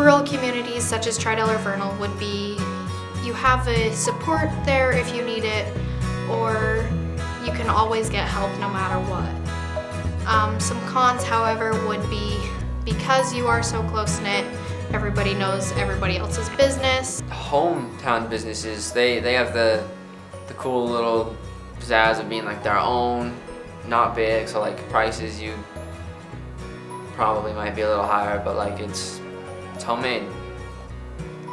Rural communities such as Tridel or Vernal would be, you have a support there if you need it, or you can always get help no matter what. Some cons, however, would be because you are so close-knit, everybody knows everybody else's business. Hometown businesses, they have the cool little pizzazz of being like their own, not big, so like prices you probably might be a little higher, but like it's homemade.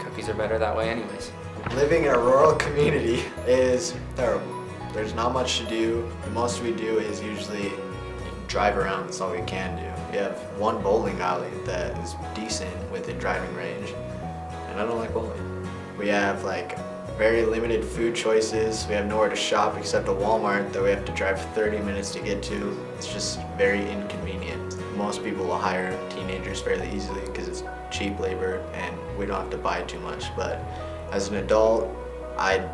Cookies are better that way anyways. Living in a rural community is terrible. There's not much to do. The most we do is usually drive around. That's all we can do. We have one bowling alley that is decent within driving range, and I don't like bowling. We have like very limited food choices. We have nowhere to shop except a Walmart that we have to drive 30 minutes to get to. It's just very inconvenient. Most people will hire teenagers fairly easily because it's cheap labor and we don't have to buy too much. But as an adult, I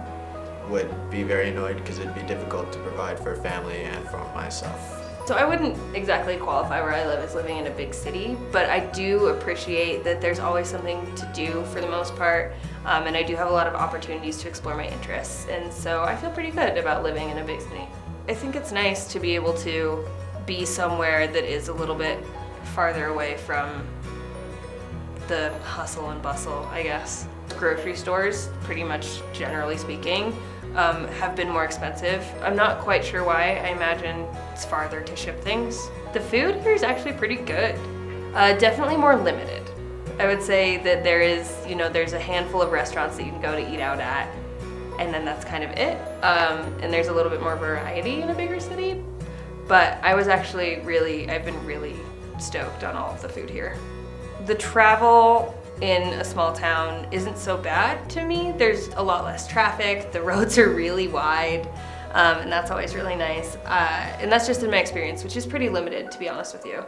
would be very annoyed because it'd be difficult to provide for a family and for myself. So I wouldn't exactly qualify where I live as living in a big city, but I do appreciate that there's always something to do for the most part, and I do have a lot of opportunities to explore my interests, and so I feel pretty good about living in a big city. I think it's nice to be able to be somewhere that is a little bit farther away from the hustle and bustle, I guess. Grocery stores, pretty much generally speaking, have been more expensive. I'm not quite sure why. I imagine it's farther to ship things. The food here is actually pretty good. Definitely more limited. I would say that there's a handful of restaurants that you can go to eat out at, and then that's kind of it. And there's a little bit more variety in a bigger city. But I've been really stoked on all of the food here. The travel in a small town isn't so bad to me. There's a lot less traffic, the roads are really wide, and that's always really nice. And that's just in my experience, which is pretty limited, to be honest with you.